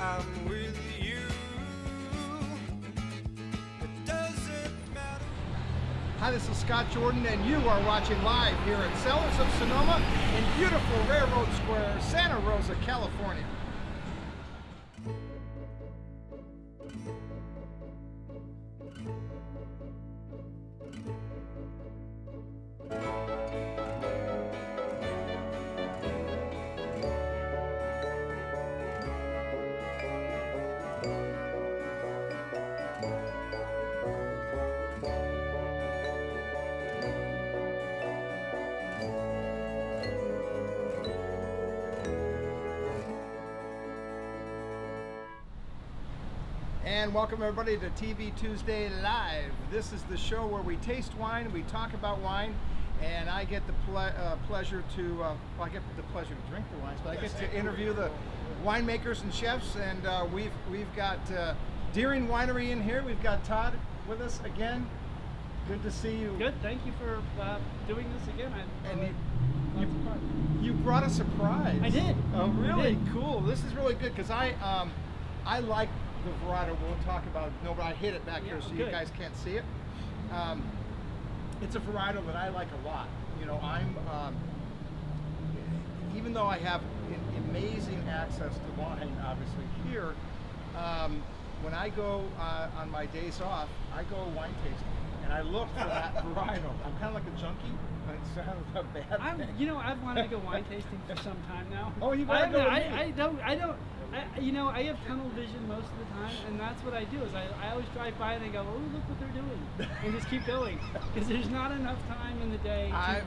I'm with you. It doesn't matter. Hi, this is Scott Jordan, and you are watching live here at Cellars of Sonoma in beautiful Railroad Square, Santa Rosa, California. And welcome everybody to TV Tuesday Live. This is the show where we taste wine, we talk about wine, and I get the pleasure to, well, I get the pleasure to drink the wines, but I get to interview the winemakers and chefs. And we've got Deering Winery in here. We've got Todd with us again. Good to see you. Good. Thank you for doing this again. You brought a surprise. I did. Oh, really? I did. Cool. This is really good because I like the varietal. We'll talk about it. No, but I hid it back here so you guys can't see it. It's a varietal that I like a lot. You know, I'm even though I have amazing access to wine, obviously here, when I go on my days off, I go wine tasting and I look for that varietal. I'm kind of like a junkie. It's kind of a bad thing. You know, I've wanted to go wine tasting for some time now. Oh, you want to go? You know, I have tunnel vision most of the time, and that's what I do. Is I always drive by and I go, oh, look what they're doing, and just keep going because there's not enough time in the day. I'll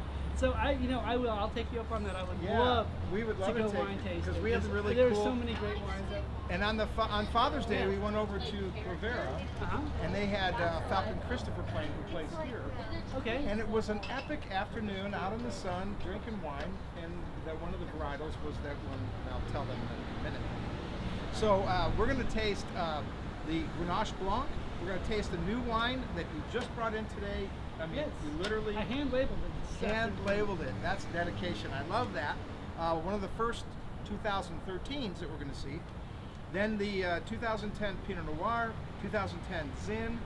take you up on that. I would love. We would love to go to wine tasting because we have really cool. There's so many great wines out. And on Father's Day, we went over to Provera, and they had Falcon Christopher playing, who plays here. Okay. And it was an epic afternoon out in the sun, drinking wine, and one of the varietals was that one. And I'll tell them in a minute. So we're going to taste the Grenache Blanc. We're going to taste the new wine that you just brought in today. I mean, you literally I hand labeled it. Hand-labeled it. That's dedication. I love that. One of the first 2013s that we're going to see. Then the 2010 Pinot Noir, 2010 Zin,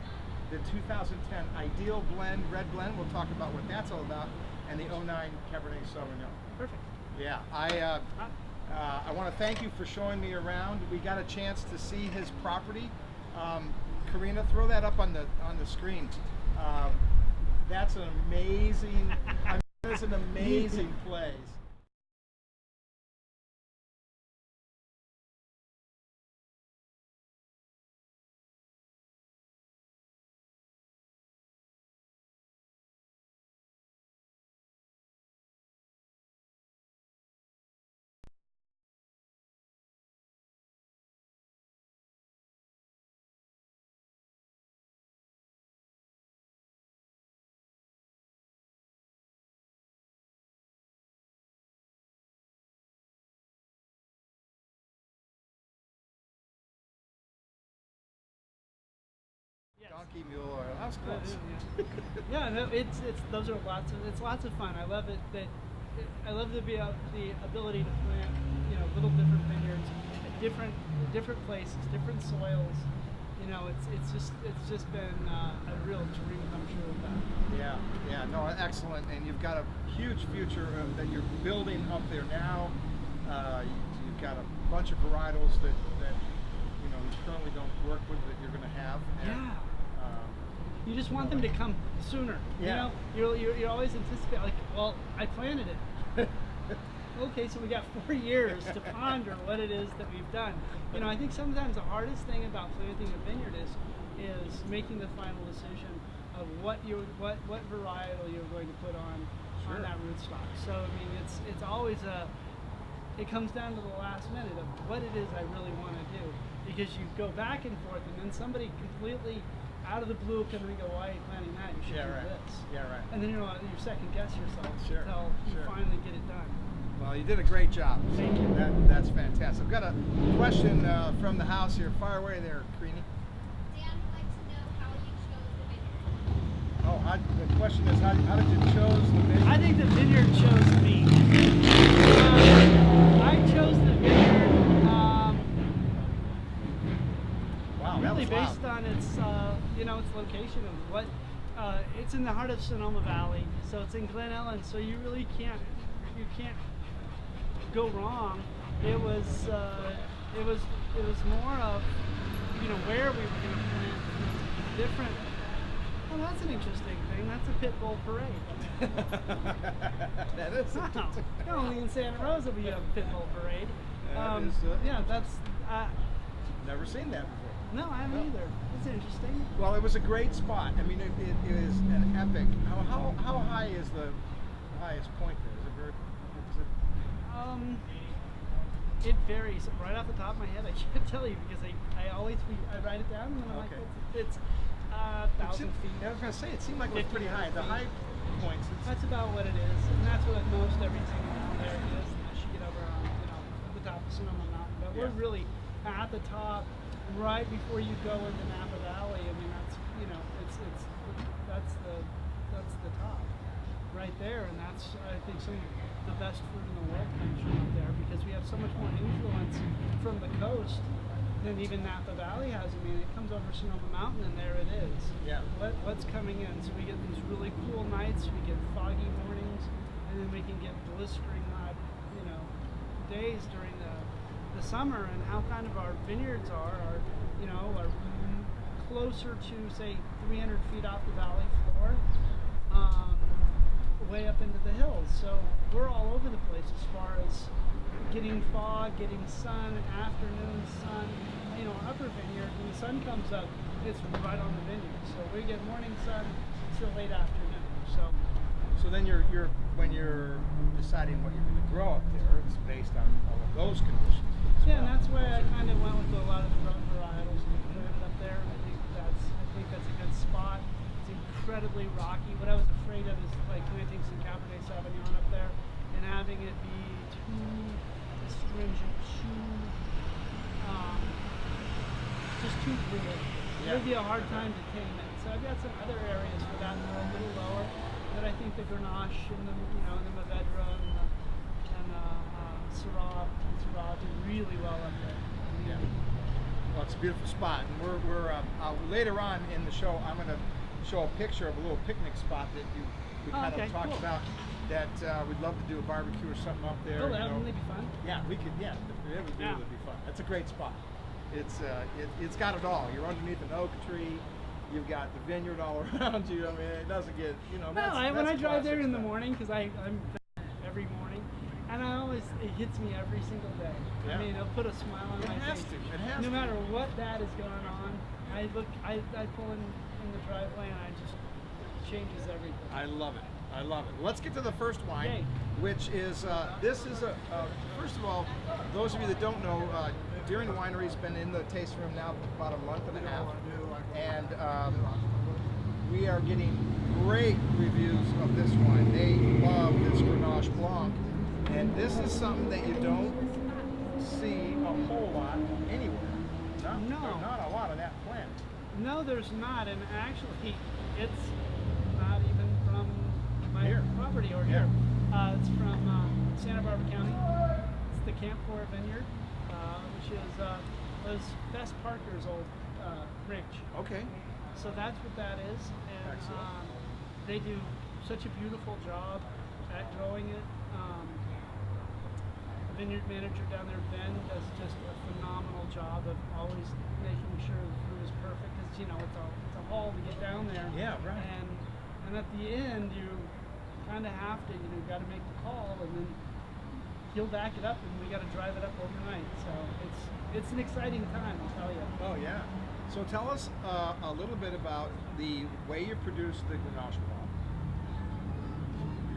the 2010 Ideal Blend, Red Blend. We'll talk about what that's all about, and the 09 Cabernet Sauvignon. Perfect. Yeah, I want to thank you for showing me around. We got a chance to see his property. Karina, throw that up on the screen. That's an amazing. I mean, it's an amazing place. Donkey mule oil. That was close. Yeah, no, it's lots of fun. I love it I love the ability to plant, little different vineyards at different places, different soils. You know, it's just been a real dream come true of that. Yeah, no, excellent. And you've got a huge future that you're building up there now. You've got a bunch of varietals that you currently don't work with that you're going to have. And, you just want them to come sooner. Yeah. You're always anticipating, like, well, I planted it. Okay, so we got 4 years to ponder what it is that we've done. I think sometimes the hardest thing about planting a vineyard is making the final decision of what varietal you're going to put on that rootstock. So I mean, it's always it comes down to the last minute of what it is I really want to do, because you go back and forth, and then somebody completely out of the blue come in and go, why are you planting that? You should do this. Yeah, right. And then you second guess yourself until you Sure. finally get it done. Well, you did a great job. Thank you. That's fantastic. I've got a question from the house here. Fire away there, Creenie. Dan would like to know how you chose the vineyard. Oh, the question is, how did you chose the vineyard? I think the vineyard chose me. I chose the vineyard based on its its location of what it's in the heart of Sonoma Valley, so it's in Glen Ellen, so you really can't go wrong. It was more of where we were going to plant different. Well, that's an interesting thing. That's a pit bull parade. That is Wow. Only in Santa Rosa we have a pit bull parade. That is, yeah, that's. Never seen that before. No, I haven't either. It's interesting. Well, it was a great spot. I mean, it is an epic. How high is the highest point there? Is it very? It varies. Right off the top of my head, I can't tell you because I always write it down and then I'm Okay. like, it's 1,000 feet. I was gonna say it seemed like it was pretty high. The high points. That's about what it is, and that's what most everything around there is. Unless you get over on, the top of Sonoma Mountain, but Yeah. we're really at the top, right before you go into Napa Valley. I mean, that's that's the top, right there, and that's I think some of the best fruit in the world comes from up there because we have so much more influence from the coast than even Napa Valley has. I mean, it comes over Sonoma Mountain and there it is. Yeah. What's coming in? So we get these really cool nights, we get foggy mornings, and then we can get blistering hot, days during the summer. And how kind of our vineyards are closer to say 300 feet off the valley floor, way up into the hills. So we're all over the place as far as getting fog, getting sun, afternoon sun. Upper vineyard, when the sun comes up, it's right on the vineyard. So we get morning sun till late afternoon. So then when you're deciding what you're going to grow up there, it's based on all of those conditions. as Yeah, and well. that's why I kind of went with a lot of the rub varietals and planted up there. I think that's a good spot. It's incredibly rocky. What I was afraid of is like planting some Cabernet Sauvignon up there and having it be too astringent, just too brutal. Yeah. It would be a hard time to tame it. So I've got some other areas for that that are a little lower. But I think the Grenache and the Mourvedre and Syrah do really well up there. Yeah. Well, it's a beautiful spot, and we're later on in the show. I'm going to show a picture of a little picnic spot that we kind of talked cool. about. That we'd love to do a barbecue or something up there. Oh, that would really be fun. Yeah, we could. Yeah, it would Yeah. really be fun. That's a great spot. It's got it all. You're underneath an oak tree. You've got the vineyard all around you. I mean, it doesn't get No, that's when I drive there classic in the stuff. morning, because I'm every morning, and it hits me every single day. Yeah. I mean, it'll put a smile on It my has face. to. It has no to. matter what that is going on, I pull in the driveway and it changes everything. I love it. I love it. Let's get to the first wine, Yay. which is this is first of all, those of you that don't know, Deering Winery's been in the tasting room now about a month and a half, and we are getting great reviews of this wine. They love this Grenache Blanc, and this is something that you don't see a whole lot anywhere. No. There's not a lot of that plant. No, there's not, and actually, it's not even from my Here. property or Yeah. here. It's from Santa Barbara County. It's the Camp 4 Vineyard, which was Fess Parker's old ranch. Okay. So that's what that is, and Excellent. they do such a beautiful job at growing it. The vineyard manager down there, Ben, does just a phenomenal job of always making sure the fruit is perfect. Because it's a haul to get down there. Yeah, right. And at the end, you kind of have to, got to make the call, and then he'll back it up, and we got to drive it up overnight. So it's an exciting time, I'll tell you. Oh yeah. So tell us a little bit about the way you produce the Grenache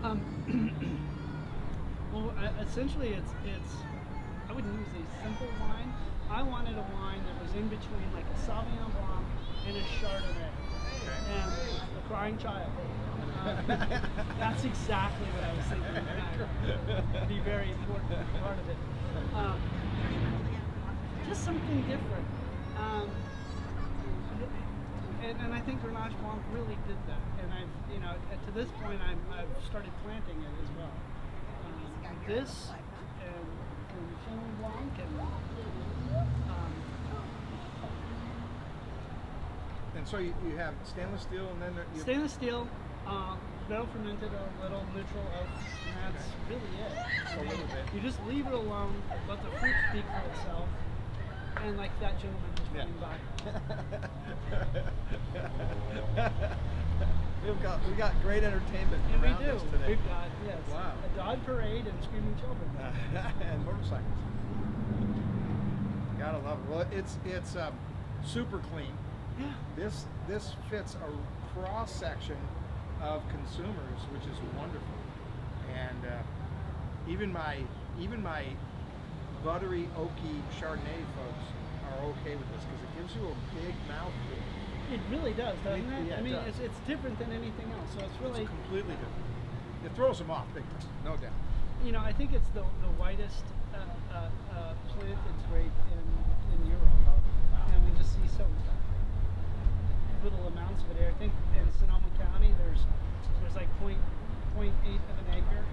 Blanc. Well, essentially, it's I wouldn't use a simple wine. I wanted a wine that was in between like a Sauvignon Blanc and a Chardonnay, and a crying child. That's exactly what I was thinking. And I'd be very important part of it. Just something different. And I think Grenache Blanc really did that. And to this point, I've started planting it as well. This and Chenin Blanc and And so you have stainless steel, and then you, Stainless steel, barrel fermented, a little neutral oak, and that's really it. a little bit. You just leave it alone, let the fruit speak for itself, and like that gentleman just Yeah. running by. we got great entertainment And we around do. us today. We've got, yes, Wow. a dog parade and screaming children. And motorcycles. Gotta love it. Well, it's super clean. Yeah. This fits a cross section of consumers, which is wonderful. And even my buttery oaky Chardonnay folks are okay with this because it gives you a big mouthful. It really does, doesn't it? Yeah, I it mean, does. it's different than anything else. So it's really, It's completely different. It throws them off big time, no doubt. you know, I think it's the whitest plant that's great in Europe, and we just see so little amounts of it here. I think in Sonoma County there's like 0.8 of an acre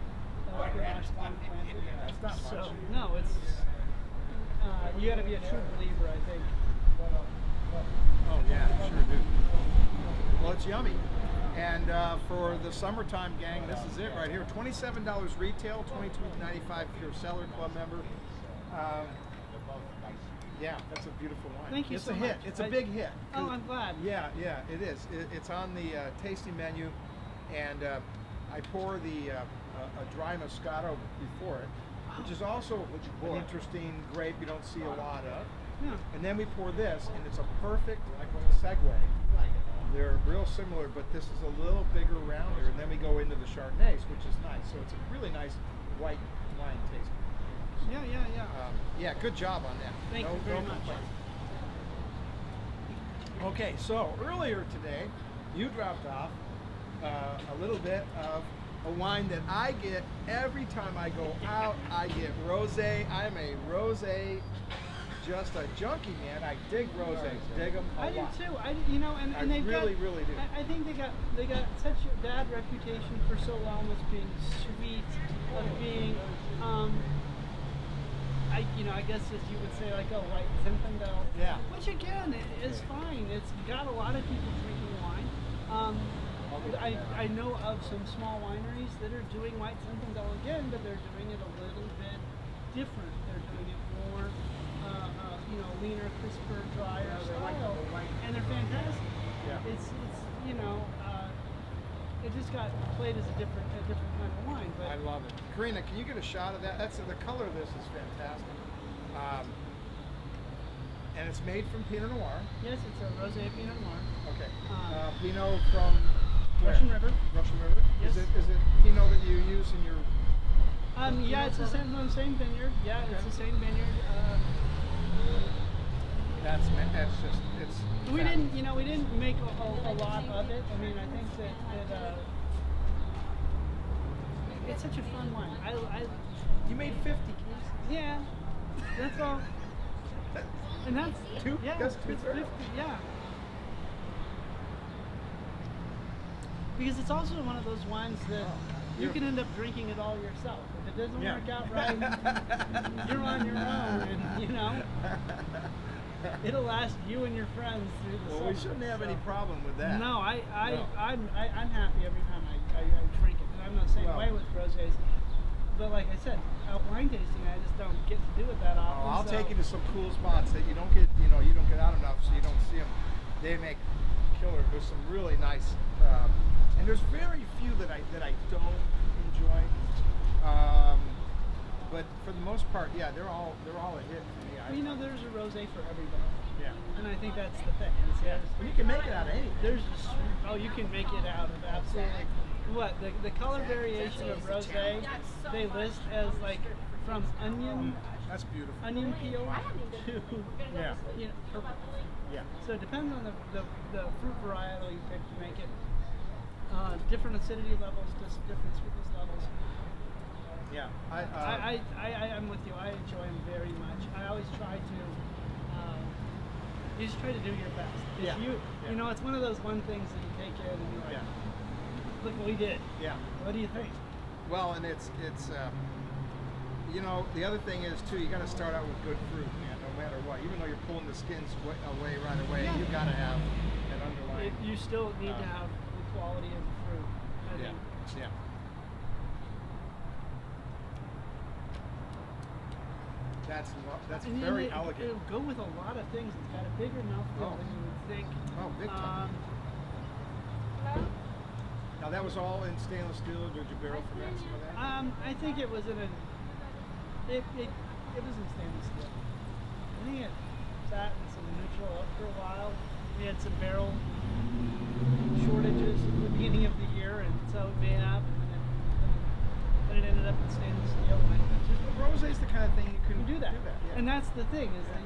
of Grenache plant planted. That's not much. So no, it's you got to be a true believer, I think. Oh yeah, sure do. Well, it's yummy. And for the summertime gang, this is it right here. $27 retail, $22.95 if you're a Cellar Club member. Yeah, that's a beautiful wine. Thank you it's so a hit. much. It's a big hit. Oh, I'm glad. Yeah, it is. It's on the tasting menu, and I pour the a dry Moscato before it, which is also an interesting grape you don't see a lot of. Yeah. And then we pour this, and it's a perfect segue. They're real similar, but this is a little bigger, rounder, and then we go into the Chardonnays, which is nice. So it's a really nice white wine taste. Yeah. Yeah, good job on that. Thank you very much. complaints. Okay, so earlier today, you dropped off a little bit of a wine that I get every time I go out. I get rosé. I'm a rosé, just a junkie, man. I dig rosés, dig them a I do lot. too. And I they've really, got, really do. I think they got such a bad reputation for so long as being sweet, of being I guess as you would say, like a white Zinfandel. Yeah. Which again is fine. It's got a lot of people drinking wine. I know of some small wineries that are doing white Zinfandel again, but they're doing it a little bit different. They're doing it more, leaner, crisper, drier style, and they're fantastic. Yeah. It's it just got played as a different kind of wine. But I love it. Karina, can you get a shot of that? The color of this is fantastic. And it's made from Pinot Noir. yes, it's a rosé Pinot Noir. Okay. Um, Pinot from where? Russian River. Russian River. Yes. Is it Pinot that you use in your? Yeah, it's the same vineyard. Yeah, Okay. it's the same vineyard. It's We didn't make a lot of it. I mean, I think that it's such a fun wine. You made 50. Yeah, that's all. And that's Two? Yeah, That's it's 2/3. 50. Yeah. Because it's also one of those wines that you can end up drinking it all yourself. If it doesn't Yeah. work out right, you're on your own, and it'll last you and your friends through the Well, summer. we shouldn't have any so. problem with that. No, I'm No. happy every time I drink it, and I'm the same Well- way with rosés. But like I said, out wine tasting, I just don't get to do it that often. Oh, I'll so- take you to some cool spots that you don't get out enough, so you don't see them. They make killer. There's some really nice, and there's very few that I don't enjoy. But for the most part, yeah, they're all a hit for me. There's a rosé for everybody, Yeah. and I think that's the thing. is Yeah. there's- And you can make it out of anything. you can make it out of absolutely. What the color variation of rosé they list as like from onion That's beautiful. peel to Yeah. purple. Yeah. So it depends on the fruit varietal you pick to make it. Different acidity levels, just different sweetness levels. Yeah. I'm with you. I enjoy them very much. I always try to. You just try to do your best. If Yeah. It's one of those one things that you take in and you're like, Yeah. look what we did. Yeah. What do you think? Well, and it's you know, the other thing is too, you got to start out with good fruit, man. No matter what, even though you're pulling the skins away right away, Yeah. you got to have an underlying. You still need to have the quality of the fruit. I Yeah, think. yeah. That's And then very elegant. It'll go with a lot of things. It's got a bigger mouthfeel Oh. than you would think. Oh, big time. Um, Now that was all in stainless steel, or did you barrel ferment some of that? I think it was in a. It was in stainless steel. I think it sat in some neutral oak for a while. We had some barrel shortages at the beginning of the year, and so it made up, but it ended up in stainless steel. Rosé is the kind of thing you can You do that. yeah. And that's the thing is that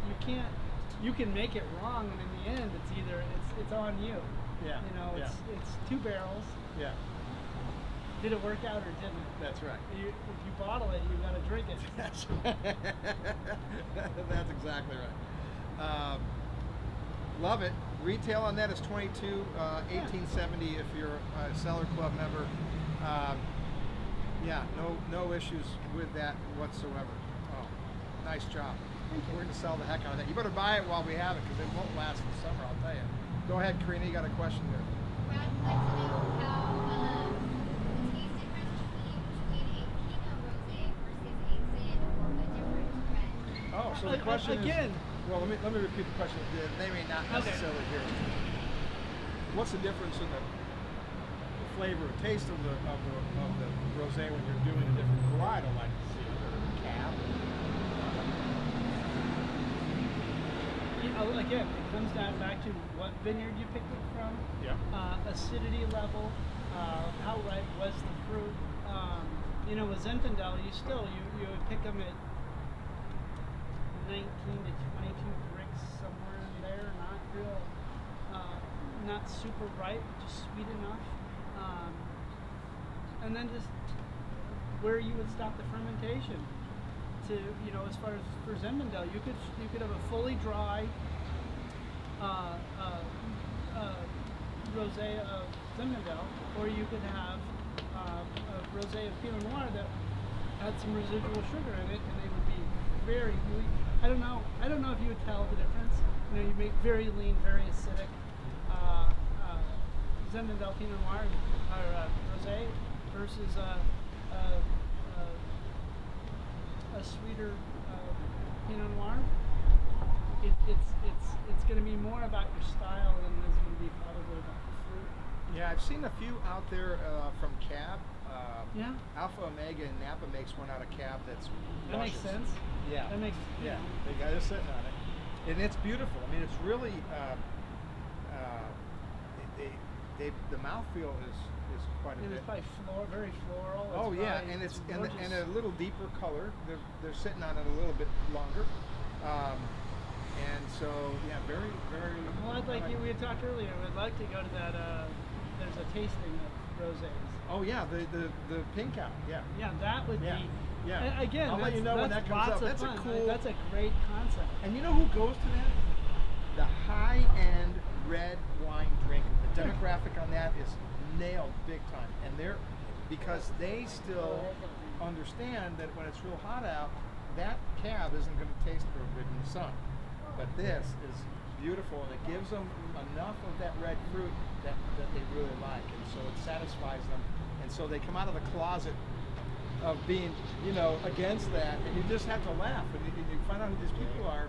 you can make it wrong, and in the end, it's on you. Yeah, You know, yeah. it's 2 barrels. Yeah, Did it work out or didn't it? that's right. If you bottle it, you got to drink it. That's that's exactly right. Love it. Retail on that is $22, $18.70 if you're a Cellar Club member. Yeah, no issues with that whatsoever. Oh, nice job. We're going to sell the heck out of that. You better buy it while we have it because it won't last the summer, I'll tell you. Go ahead, Karina, you got a question there. Well, I'd like to know how the taste difference between a Pinot Rosé versus a Zin or a different red. Oh, so the question Again. is... Well, let me repeat the question. They may not necessarily hear it. What's the difference in the flavor or taste of the rosé when you're doing a different varietal like Zin or Cab? Again, it comes down back to what vineyard you picked it from, Yeah. acidity level, how ripe was the fruit. You know, with Zinfandel, you would pick them at 19 to 22 bricks, somewhere in there, not super ripe, just sweet enough. And then just where you would stop the fermentation. To, you know, as far as for Zinfandel, you could have a fully dry rosé of Zinfandel, or you could have a rosé of Pinot Noir that had some residual sugar in it, and they would be very. I don't know if you would tell the difference. You know, you make very lean, very acidic Zinfandel Pinot Noir or rosé versus a sweeter Pinot Noir. It's going to be more about your style than it's going to be probably about the fruit. Yeah, I've seen a few out there from Cab. Yeah. Alpha Omega and Napa makes one out of Cab that's That makes luscious. sense. Yeah. That makes Yeah, they got it sitting on it, and it's beautiful. I mean, it's really the mouthfeel is quite a And bit. it's probably very floral. Oh yeah, probably- and it's gorgeous. and a little deeper color. They're sitting on it a little bit longer, and so yeah, very. Well, I'd like you. We had talked earlier. We'd like to go to that. There's a tasting of rosés. Oh yeah, the pink out. Yeah. Yeah, that would Yeah. be. Yeah. Again, I'll let you know when that's that comes lots up. of That's a fun. cool- That's a great concept. And you know who goes to that? The high-end red wine drinker. The demographic on that is nailed big time, and because they still understand that when it's real hot out, that Cab isn't going to taste real good in the sun. But this is beautiful, and it gives them enough of that red fruit that they really like, and so it satisfies them. And so they come out of the closet of being, you know, against that, and you just have to laugh, and you find out who these people are,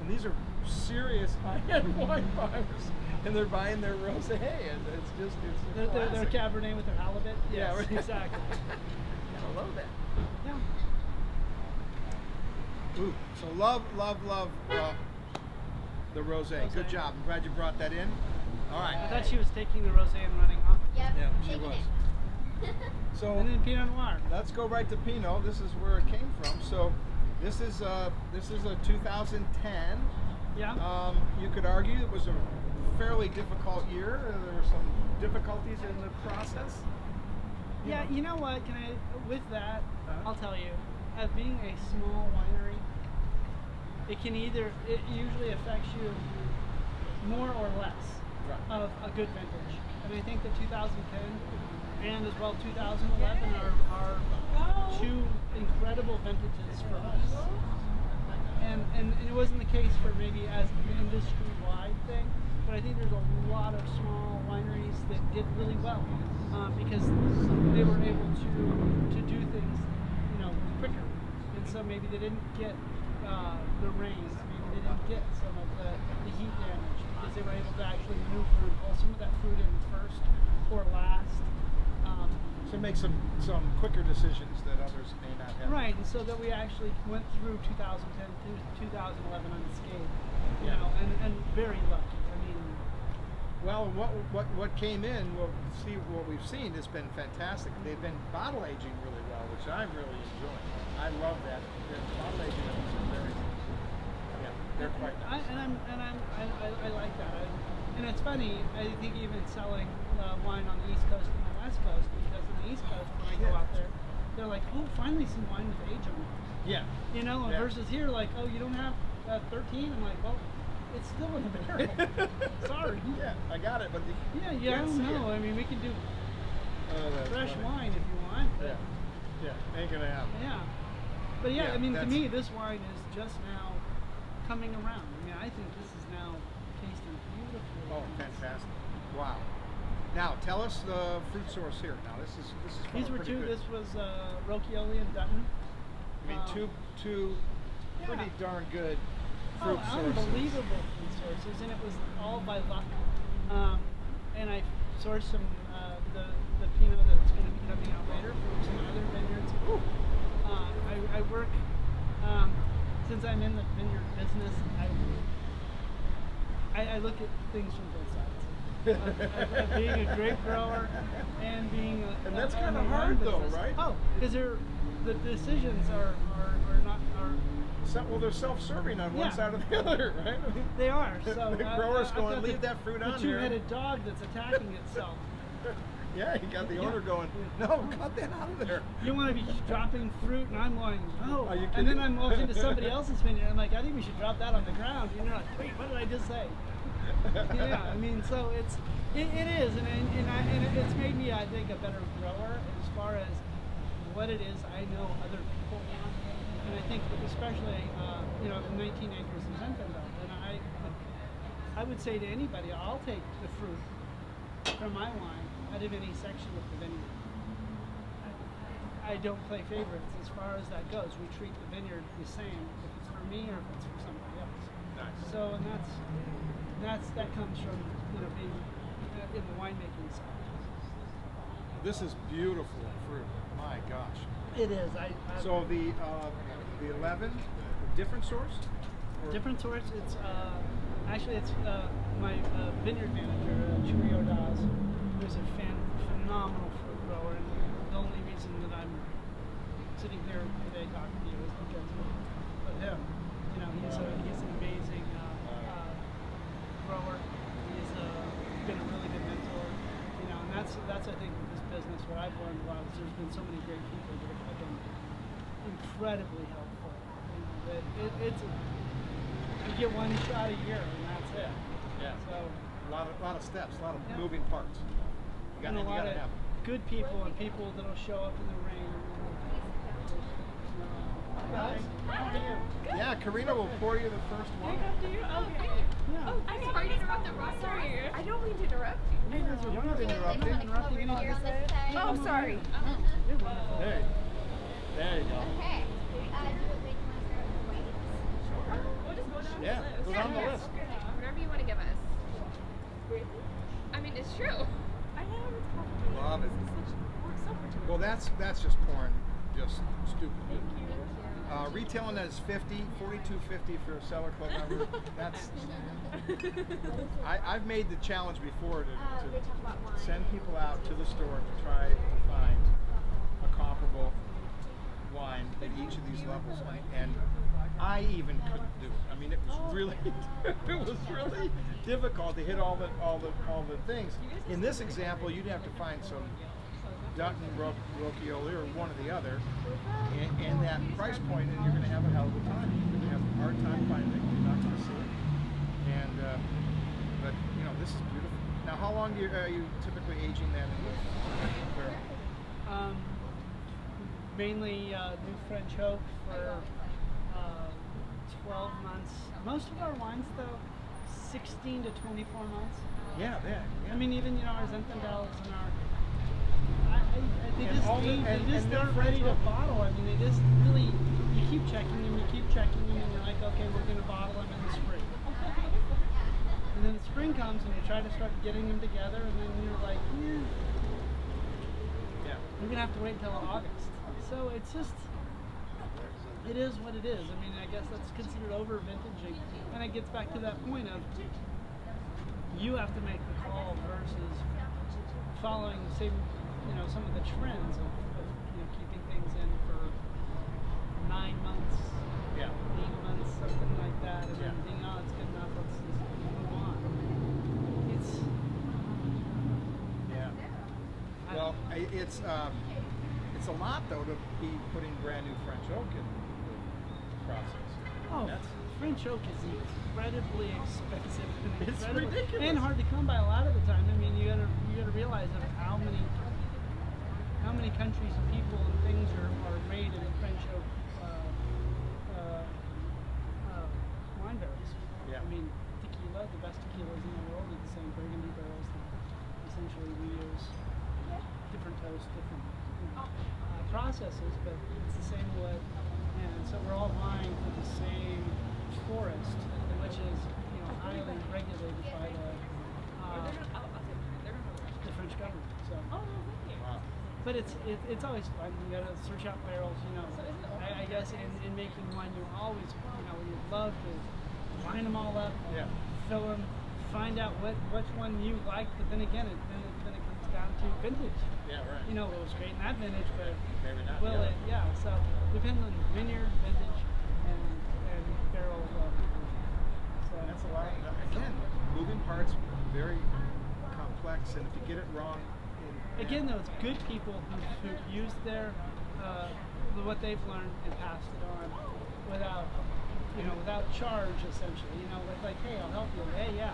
and these are serious high-end wine buyers, and they're buying their rosé, and it's Their classic. Cabernet with their halibut. Yeah, Yes, right. exactly. I love that. Yeah. Ooh, so love the rosé. Good Rosé. job. I'm glad you brought that in. All I right. thought she was taking the rosé and running off. Yep, Yeah, she taking was. it. So And then Pinot Noir. let's go right to Pinot. This is where it came from. So this is a 2010. Yeah. You could argue it was a fairly difficult year. There were some difficulties in the process. Yeah, you know what? With that, Uh-huh. I'll tell you, as being a small winery, it usually affects you more or less Right. of a good vintage. And I think that 2010 and as well 2011 are two incredible vintages for us. And it wasn't the case for maybe as an industry-wide thing, but I think there's a lot of small wineries that did really well because they were able to do things, you know, quicker. And so maybe they didn't get the rains, maybe they didn't get some of the heat damage because they were able to actually maneuver and pull some of that fruit in first or last. So make some quicker decisions that others may not have. Right, and so that we actually went through 2010 through 2011 unscathed, you Yeah. know, and very lucky. I mean, Well, what came in, we'll see what we've seen has been fantastic. They've been bottle aging really well, which I'm really enjoying. I love that. The bottle aging is very, yeah, they're quite nice. I like that. And it's funny. I think even selling wine on the East Coast and the West Coast, because on the East Coast when I go out there, they're like, oh, finally some wine with age on it. Yeah. You know, and Yeah. versus here, like, oh, you don't have 13. I'm like, well, it's still in the barrel. Sorry. Yeah, I got it, but you Yeah, I can't don't see know. it. I mean, we can do Oh, that's fresh funny. wine if you want. Yeah, yeah, ain't gonna happen. Yeah. But yeah, Yeah, I mean, to that's- me, this wine is just now coming around. I mean, I think this is now tasting beautiful. Oh, fantastic! Wow. Now tell us the fruit source here. Now this is from These a were pretty two. good- This was Rocchioli and Dutton. I mean, two Yeah. pretty darn good fruit Oh, sources. unbelievable food sources, and it was all by luck. And I sourced some the Pinot that's going to be coming out later from some other vineyards. I work since I'm in the vineyard business. I look at things from both sides. Of being a grape grower and being a And that's a kinda wine hard though, business. right? Oh, because the decisions are not. Well, they're self-serving on one Yeah. side or the other, right? I mean, They are. So the grower's I've going, got leave that fruit the on here. two-headed dog that's attacking itself. Yeah, you got the Yeah. owner going, no, cut that out of there. You want to be dropping fruit, and I'm going, no. Are you And then kidding? I'm walking to somebody else's vineyard. I'm like, I think we should drop that on the ground. And you're like, wait, what did I just say? Yeah, I mean, so it is, and it's made me, I think, a better grower as far as what it is I know other people want. And I think that especially, you know, the 19 acres in Zinfandel, and I would say to anybody, I'll take the fruit from my wine out of any section of the vineyard. I don't play favorites as far as that goes. We treat the vineyard the same if it's for me or if it's for somebody else. Nice. So, and that comes from, you know, being in the winemaking side. This is beautiful fruit. My gosh. It is. So the 11, different source? Or- Different source. It's actually it's my vineyard manager, Chewy Ordaz, who's a phenomenal fruit grower, and the only reason that I'm sitting here today talking to you is because of him. You know, he's an amazing grower. He's been a really good mentor. You know, and that's I think with this business what I've learned a lot is there's been so many great people that have been incredibly helpful. You know, that it's you get one shot a year and that's it. Yeah. So A lot of steps, a lot of Yeah. moving parts. You and a you lot gotta of have them. good people and people that'll show up in the rain. Guys, how are you? Yeah, Karina will pour you the first one. Do you? Okay. Yeah. Oh, I'm sorry to interrupt the rock. Sorry. I don't mean to interrupt you. You're not interrupting. Interrupting Over here on this side. Oh, sorry. You're wonderful. Hey, there you go. Okay. Do you want to start with the whites? We'll just go down Yeah, the list. go down the Yeah, list. okay. Whatever you want to give us. I mean, it's true. I am. Love it. Works so for Well, that's just pouring just stupid. Retailing that is $50, $42.50 for a Cellar Club member. That's I've made the challenge before They to talk about wine. send people out to the store to try to find a comparable wine at each of these levels, and I even couldn't do it. I mean, it was really difficult to hit all the things. In this example, you'd have to find some Dutton, Rocchioli, or one or the other, and that price point, and you're going to have a hell of a time. You're going to have a hard time finding it. You're not going to see it. And but you know, this is beautiful. Now, how long are you typically aging that in the barrel? mainly New French Oak for 12 months. Most of our wines, though, 16 to 24 months. Yeah, yeah. I mean, even our Zinfandels and our, they And just all the- ain't- and- they just and New aren't French ready to Oak. bottle. I mean, they just really, you keep checking them, and you're like, okay, we're gonna bottle them in the spring. And then the spring comes, and you try to start getting them together, and then you're like, Yeah. we're gonna have to wait until August. So it's just, it is what it is. I mean, I guess that's considered over vintaging, and it gets back to that point of you have to make the call versus following the same, some of the trends of keeping things in for 9 months, Yeah. 8 months, something like that, and then Yeah. being, oh, it's good enough, let's just move on. It's, Yeah. I Well, don't know. it's a lot though to be putting brand new French oak in the process. Oh, That's French oak is incredibly expensive and It's incredibly- ridiculous. and hard to come by a lot of the time. I mean, you gotta realize of how many countries and people and things are made in French oak wine barrels. Yeah. I mean, tequila, the best tequilas in the world are the same Burgundy barrels that essentially we use. Different toast, different processes, but it's the same wood, and so we're all vying for the same forest, which is highly regulated by the French government. So, wow. but it's always fun. You gotta search out barrels. I guess in making wine, you always you love to line them all up, Yeah. fill them, find out which one you like, but then again, it comes down to vintage. Yeah, right. It was great in that vintage, but Maybe not. will yeah. it? Yeah. So depends on vineyard, vintage, and barrel. So That's a lot. Again, moving parts, very complex, and if you get it wrong, Again, though, it's good people who've used their what they've learned and passed it on without charge, essentially. Like, hey, I'll help you. Hey, yeah.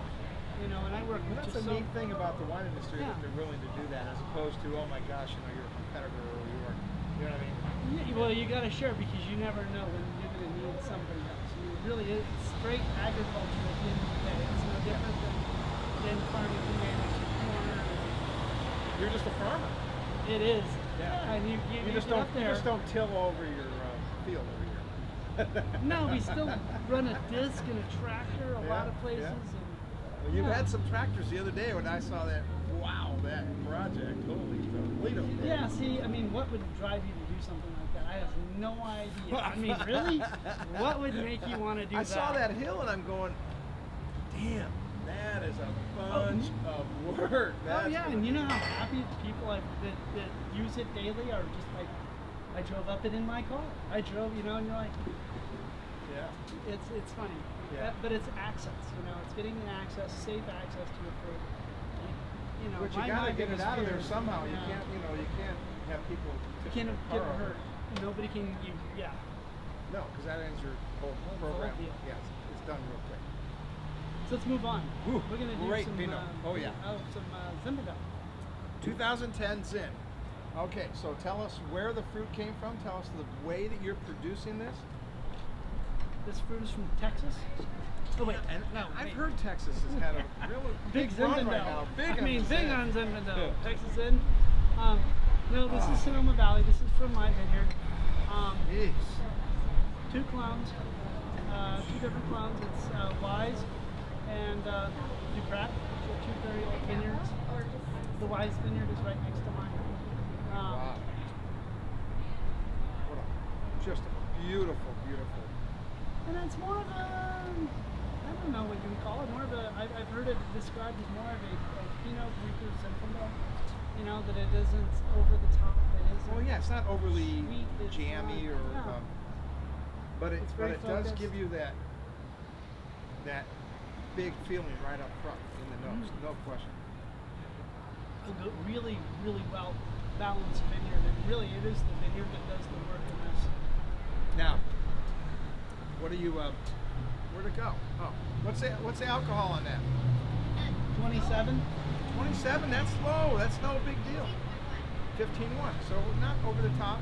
And I work And with that's just a neat thing about the wine industry, Yeah. that they're willing to do that, as opposed to, oh my gosh, you're a competitor, or you know what I mean? Yeah, well, you got to share because you never know when you're going to need somebody else. It's straight agriculture at the end of the day. It's no different than farming tomatoes or corn. You're just a farmer. It is. Yeah. And you just get don't up there. till over your field over here. No, we still run a disc and a tractor a lot of Yeah, places. yeah. And, Well, you yeah. had some tractors the other day when I saw that. Wow, that project! Holy Toledo! Yeah, see, I mean, what would drive you to do something like that? I have no idea. I mean, really? What would make you want to do I that? saw that hill and I'm going, damn, that is a bunch of work. Oh yeah, and you know how happy the people that use it daily are just like, I drove up it in my car. I drove, and you're like, Yeah. it's funny. Yeah. But it's access, it's getting an access, safe access to a fruit. But you my gotta get it biggest out of fear there is- somehow. You yeah. can't, you can't have people You tip can't their get car over. hurt. Nobody can, yeah. No, because that ends your whole program. deal. Yes, it's done real quick. So let's move on. Ooh, We're gonna do great some. Pinot. Oh, yeah. Some Zinfandel. 2010 Zin. Okay, so tell us where the fruit came from. Tell us the way that you're producing this. This fruit is from Texas. Oh wait, And no. I've wait. heard Texas has had a real Big run Zinfandel. right now. Big big on on Zin. Zinfandel. Texas Zin. No, this is Sonoma Valley. This is from my vineyard. Jeez. 2 clones, 2 different clones. It's Wise and Duprat. So 2 very old vineyards. The Wise vineyard is right next to mine. Wow. What just a beautiful, beautiful. And it's more of a, I don't know what you would call it, more of a, I've heard it described as more of a Pinot Grigio Zinfandel. That it isn't over the top. It isn't. Well, yeah, it's not overly Sweet, it's jammy not- or, yeah. but It's very it does focused. give you that big feeling right up front in the nose, no question. A really, really well balanced vineyard, and really it is the vineyard that does the work in this. Now, what do you where to go? Oh, what's the alcohol on that? 27. 27. That's low. That's no big deal. 15.1. So not over the top.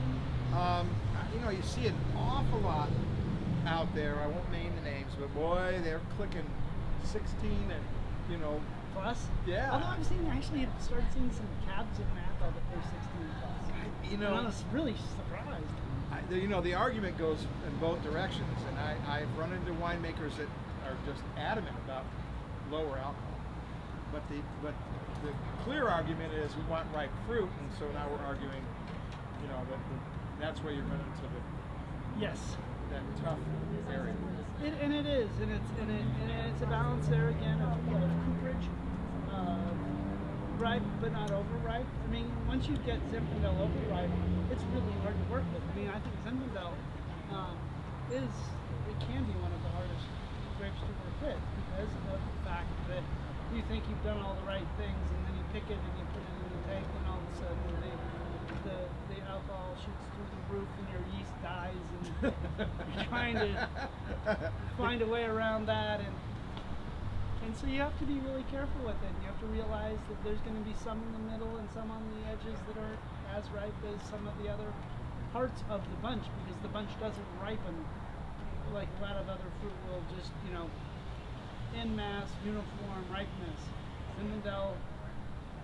You know, you see an awful lot out there. I won't name the names, but boy, they're clicking 16 and, you know, Plus? Yeah. Although I've actually started seeing some cabs in Napa that are 16 plus. you know, And I was really surprised. you know, the argument goes in both directions, and I've run into winemakers that are just adamant about lower alcohol. But the clear argument is we want ripe fruit, and so now we're arguing, you know, that's where you run into Yes. that tough area. And it is, and it's a balance there again of cooperage, ripe but not overripe. I mean, once you get Zinfandel overripe, it's really hard to work with. I mean, I think Zinfandel it can be one of the hardest grapes to work with because of the fact that you think you've done all the right things, and then you pick it and you put it in the tank, and all of a sudden the alcohol shoots through the roof and your yeast dies, and you're trying to find a way around that, and so you have to be really careful with it. You have to realize that there's going to be some in the middle and some on the edges that aren't as ripe as some of the other parts of the bunch, because the bunch doesn't ripen like a lot of other fruit will, just, you know, en masse, uniform ripeness. Zinfandel,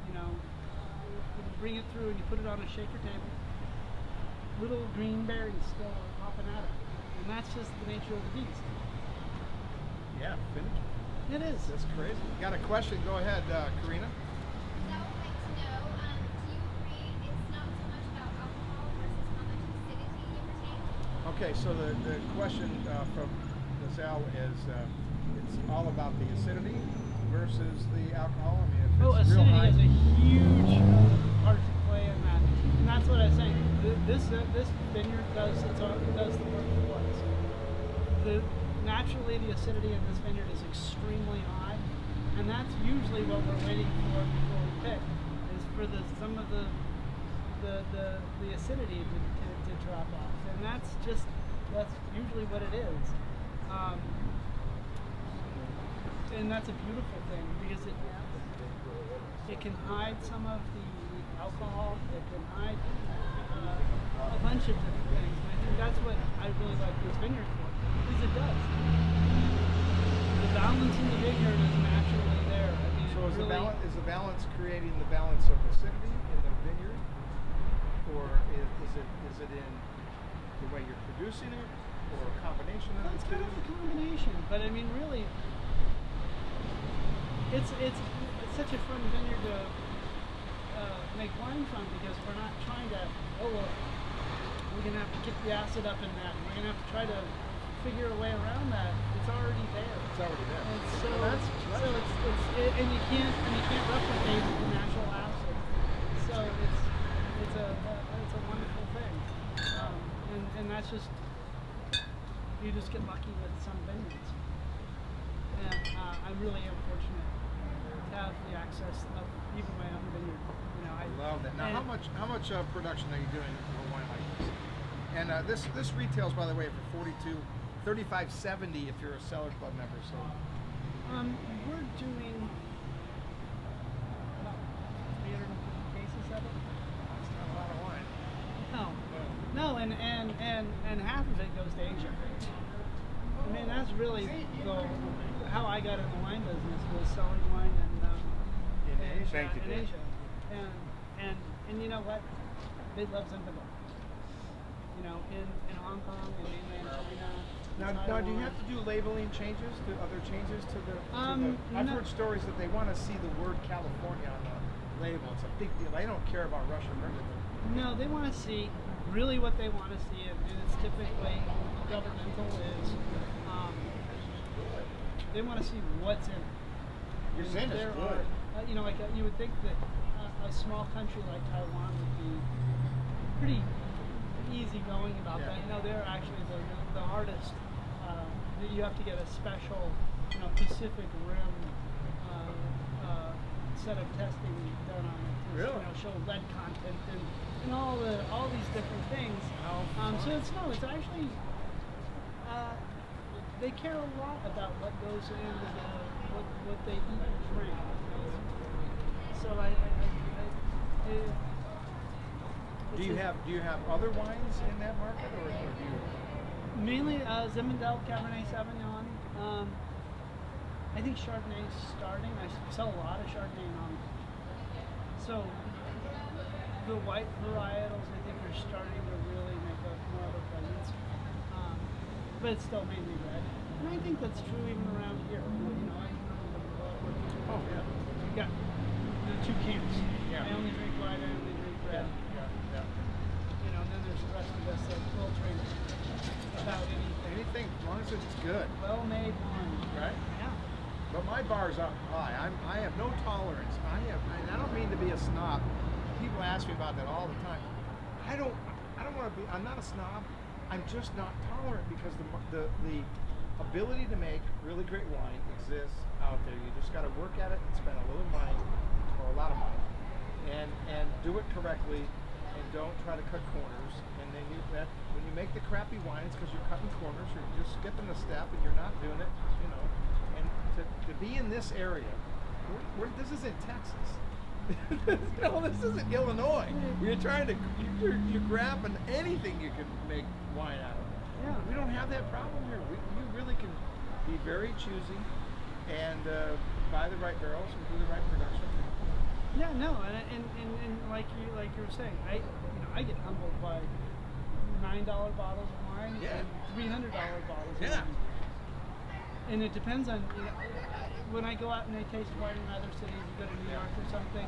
you know, you bring it through and you put it on a shaker table, little green berries still are popping out of it. And that's just the nature of the beast. Yeah, finish. It is. That's crazy. You got a question? Go ahead, Karina. So I would like to know, do you agree it's not so much about alcohol versus how much acidity you retain? Okay, so the question from Giselle is it's all about the acidity versus the alcohol. I mean, if it's real Acidity high. has a huge part to play in that. And that's what I was saying. This vineyard does the work for us. Naturally, the acidity in this vineyard is extremely high, and that's usually what we're waiting for before we pick, is for some of the acidity to drop off, and that's usually what it is, and that's a beautiful thing because it can hide some of the alcohol, it can hide a bunch of different things, and I think that's what I really like this vineyard for. Because it does. The balance in the vineyard is naturally there. I mean, So is the balance creating the balance of acidity in the vineyard, or is it in the way you're producing it, or a combination of It's the kind two? of a combination, but I mean, really, it's such a fun vineyard to make wine from, because we're not trying to, we're gonna have to get the acid up in that, and we're gonna have to try to figure a way around that. It's already there. It's already there. And so, Well, and you can't replicate the natural acid. So it's a wonderful thing, and that's just, you just get lucky with some vineyards. And I really am fortunate to have the access of even my own vineyard. You know, I love that. Now, how much production are you doing for a wine like this? And this retails, by the way, for $35.70 if you're a Cellar Club member. So we're doing about 350 cases of it. that's not a lot of wine. No, and half of it goes to Asia. I mean, that's really how I got in the wine business, was selling wine In Asia? in Thank you, Dave. Asia. And you know what? They love Zinfandel. You know, in Hong Kong and mainland China. Now, do you have to do labeling changes, other changes to the? I've heard stories that they want to see the word California on the label. It's a big deal. They don't care about Russian regular. No, they want to see really what they want to see, and it's typically governmental. Is they want to see what's in it. Your Zin is There good. are, you know, like you would think that a small country like Taiwan would be pretty easygoing about Yeah. that. You know, they're actually the hardest. You have to get a special, you know, Pacific Rim set of testing done on it to, Really? you know, show lead content and all these different things. How So it's actually they care a lot about what goes into what they eat and drink. So Do you have other wines in that market, or do you? mainly Zinfandel, Cabernet Sauvignon. I think Chardonnay's starting. I sell a lot of Chardonnay and so the white varietals I think are starting to really make a more of a presence. But it's still mainly red. And I think that's true even around here. You know, Oh yeah. you got the two camps. Yeah. I only drink white, I only drink red. Yeah. You know, and then there's the rest of us that will drink about anything. Anything, as long as it's good, Well-made wine. right? Yeah. But my bar's up high. I have no tolerance. And I don't mean to be a snob. People ask me about that all the time. I don't want to be. I'm not a snob. I'm just not tolerant because the ability to make really great wine exists out there. You just got to work at it and spend a little money or a lot of money, and do it correctly, and don't try to cut corners. And then when you make the crappy wines because you're cutting corners, or you're just skipping a step and you're not doing it, you know. And to be in this area, this is in Texas. No, this isn't Illinois. You're grabbing anything you can make wine out of. Yeah. We don't have that problem here. We really can be very choosy and buy the right barrels and do the right production. Yeah, no, and like you were saying, I get humbled by $9 bottles of wine Yeah. and $300 bottles of Yeah. wine. And it depends on, you know, when I go out and I taste wine in other cities, you go to New York or something,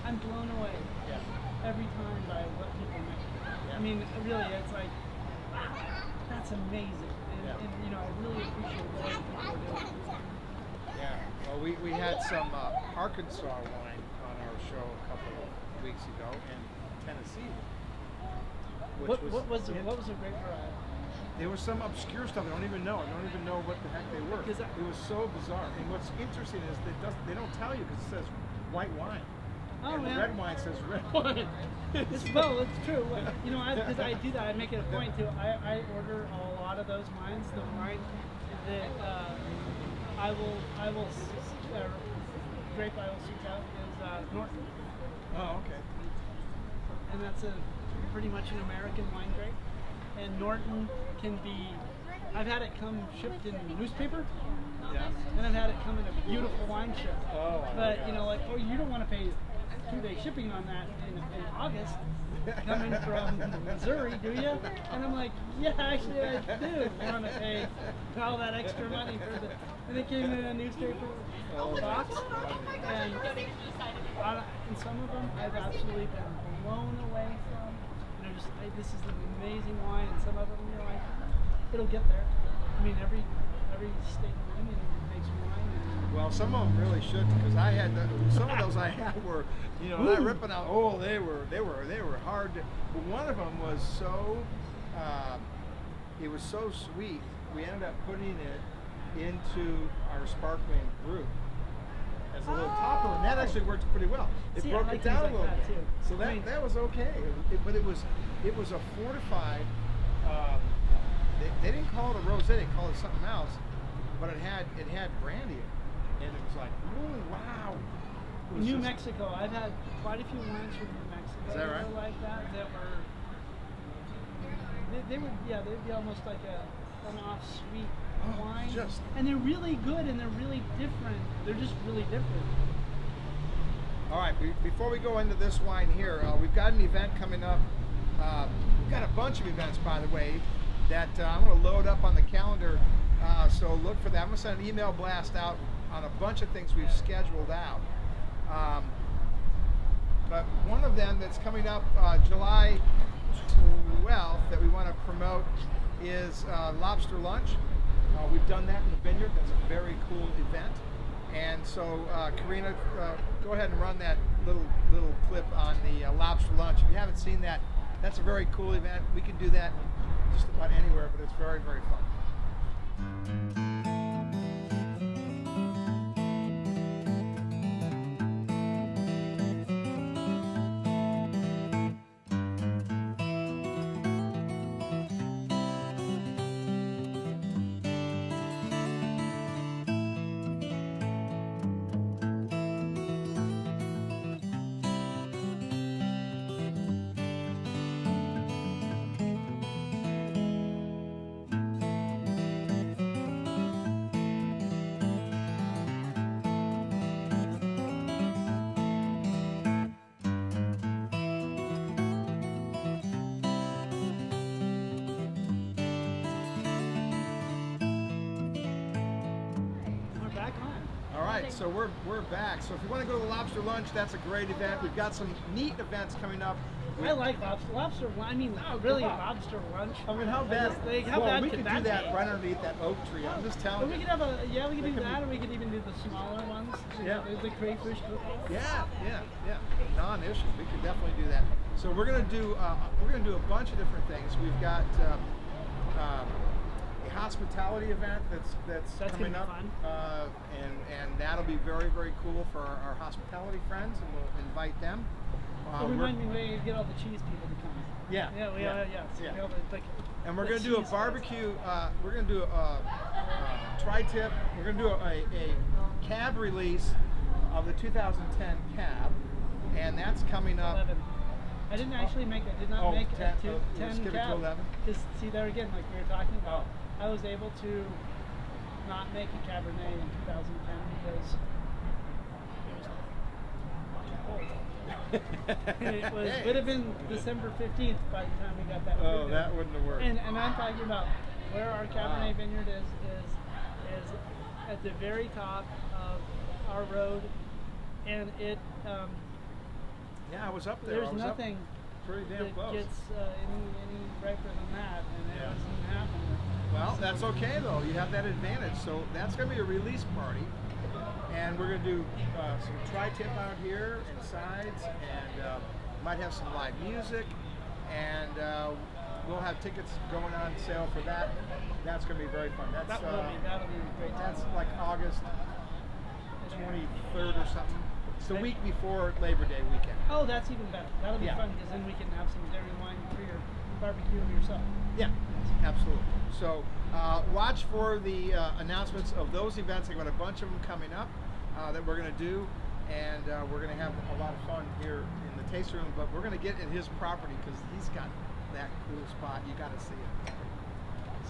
I'm blown away Yeah. every time by what people make. I mean, really, it's like, wow, that's amazing. Yeah. And you know, I really appreciate what other people are doing. Yeah. Well, we had some Arkansas wine on our show a couple of weeks ago, and Tennessee. What was a great variety? There was some obscure stuff I don't even know. I don't even know what the heck they were. Because It was so bizarre. And what's interesting is they don't tell you because it says white wine. Oh, And the yeah. red wine says red wine. It's true. You know, because I do that, I make it a point to. I order a lot of those wines. The wine that grape I will seek out is Norton, Oh, okay. and that's a pretty much an American wine grape. And Norton can be. I've had it come shipped in newspaper, Yeah. and I've had it come in a beautiful wine ship. Oh, my But God. you know, like, oh, you don't want to pay 2-day shipping on that in August, coming from Missouri, do you? And I'm like, yeah, actually I do want to pay all that extra money for the. And it came in a newspaper box, and some of them I've absolutely been blown away from. You know, just this is an amazing wine, and some of them you're like, it'll get there. I mean, every state in the Union makes wine. And, Well, some of them really should because I had some of those I had were, you know, not ripping out. Oh, they were hard. But one of them was so, it was so sweet. We ended up putting it into our sparkling brew as a little topper, and that actually worked pretty well. It See, I broke like it down a things little like that, bit, too. so I mean- that was okay. But it was a fortified. They didn't call it a rosé; they called it something else. But it had brandy in it, and it was like, oh wow. It was New just- Mexico, I've had quite a few wines from New Mexico Is that right? were like that were they'd be almost like an off sweet Oh, wine. just- And they're really good and they're really different. They're just really different. All right, before we go into this wine here, we've got an event coming up. We've got a bunch of events, by the way, that I'm going to load up on the calendar. So look for that. I'm going to send an email blast out on a bunch of things we've scheduled out. But one of them that's coming up July 12th that we want to promote is Lobster Lunch. We've done that in the vineyard. That's a very cool event. And so, Karina, go ahead and run that little clip on the lobster lunch. If you haven't seen that, that's a very cool event. We can do that just about anywhere, but it's very, very fun. right, so we're back. So if you want to go to the Lobster Lunch, that's a great event. We've got some neat events coming up. I like lobster. Lobster. I mean, Oh, really, come on. lobster lunch. I mean, how bad? How well, bad we could could do that be? right underneath that oak tree. I'm just But telling we you. could have a we could That do could that, be- or we could even do the smaller ones. Yeah. The crayfish. Yeah. Non-issue. We could definitely do that. So we're gonna do a bunch of different things. We've got a hospitality event that's That's coming gonna up, be and that'll be very very cool for our hospitality friends, and we'll invite them. We're- Remind me when you get all the cheese people to come. Yeah. Yeah, so Yeah. we all like, And we're the going to do a cheese barbecue. We're going to do a tri-tip. We're going to do a cab release of the 2010 cab, and that's coming fest. up. 11. I didn't actually make. I did not Oh, make 10, a you 10 skip it to cab. 11? Because see there again, like we were talking about, Oh. I was able to not make a Cabernet in 2010 because it was too cold. It was would have been December 15th by the time we got that. Oh, fruit that in. wouldn't have worked. And I'm talking about where our Cabernet Wow. vineyard is at the very top of our road, and it Yeah, I was up there. there's I was nothing up pretty damn that close. gets any riper than that, and it Yeah. wasn't happening. Well, that's okay though. You have that advantage. So that's going to be a release party, and we're going to do some tri-tip out here and sides, and might have some live music, and we'll have tickets going on sale for that. That's going to be very fun. That'll be a great time. That's like August 23rd or something. It's the week before Labor Day weekend. Oh, that's even better. That'll be Yeah. fun because then we can have some dairy wine for your barbecue of yourself. Yeah, absolutely. So watch for the announcements of those events. I've got a bunch of them coming up that we're going to do, and we're going to have a lot of fun here in the taste room. But we're going to get in his property because he's got that cool spot. You got to see it.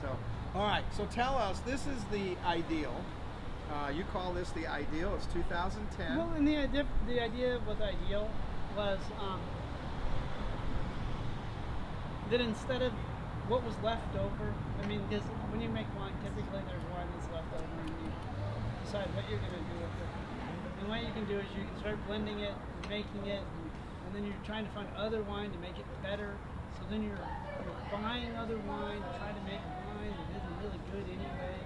So, all right. So tell us, this is the ideal. You call this the ideal? It's 2010. Well, and the idea with ideal was that instead of what was left over, I mean, because when you make wine, typically there's wine that's left over, and you decide what you're going to do with it. And what you can do is you can start blending it, making it, and then you're trying to find other wine to make it better. So then you're buying other wine, trying to make wine that isn't really good anyway,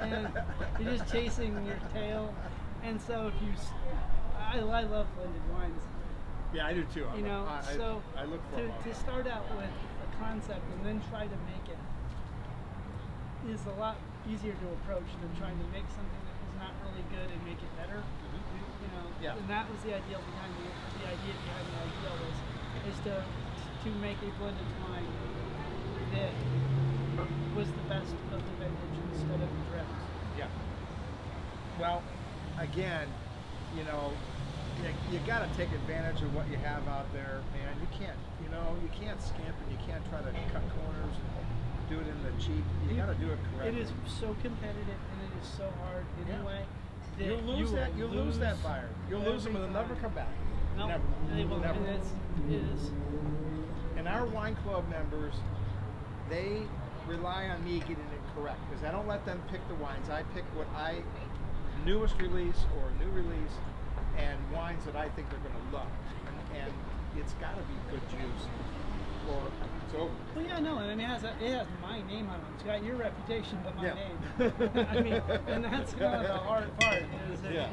and you're just chasing your tail. And so if you, I love blended wines. Yeah, I do too. You know, so I look for them. to start out with a concept and then try to make it is a lot easier to approach than trying to make something that is not really good and make it better. You know, Yeah. and that was the idea behind the idea behind the ideal is to make a blended wine that was the best of the vintage instead of the dregs. Yeah. Well, again, you know, you got to take advantage of what you have out there, man. You can't skimp, and you can't try to cut corners and do it in the cheap. You got to do it correctly. It is so competitive and it is so hard anyway. that You'll lose that buyer. You'll lose them, and they'll never come back. No, Never. they will. Never. And it is. And our wine club members, they rely on me getting it correct because I don't let them pick the wines. I pick what newest release or new release, and wines that I think they're going to love. And it's got to be good juice, or it's over. Well, yeah, no, and it has my name on it. It's got your reputation, but my Yeah. name. I mean, and that's kind of the hard part is that Yeah.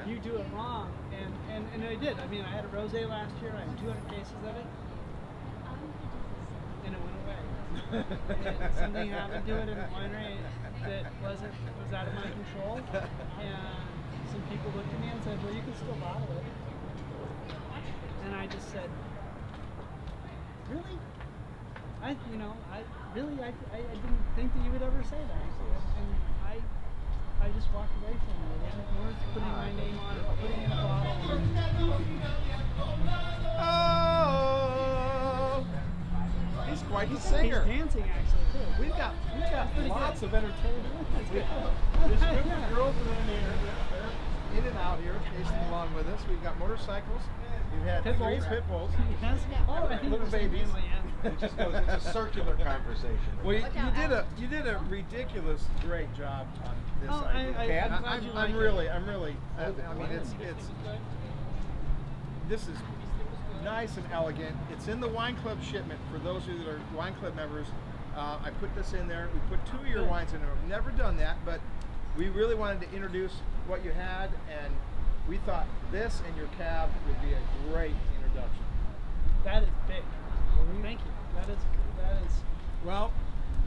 you do it wrong, and I did. I mean, I had a rosé last year. I had 200 cases of it, and it went away. Something happened to it in the winery that was out of my control, and some people looked at me and said, "Well, you can still bottle it," and I just said, "Really? I didn't think that you would ever say that." And I just walked away from it. It wasn't worth putting my name on it, putting it in a bottle. Oh, he's quite the singer. He's dancing actually too. We've got pretty lots good. of entertainment. This group of girls that are in and out here, tasting along with us. We've got motorcycles. You've had Pit 3 bulls. pit bulls. Yes. Oh, I think Little it was in babies. Manly, yeah. It just goes, it's a circular conversation. Well, Watch out, Alex. you did a ridiculous great job on this Oh, idea. I'm glad you like I'm it. really, I Oh, the mean, it's blend. this is nice and elegant. It's in the wine club shipment for those of you that are wine club members. I put this in there. We put 2 of your Good. wines in there. We've never done that, but we really wanted to introduce what you had, and we thought this and your cab would be a great introduction. That is big. Thank you. That is. Well,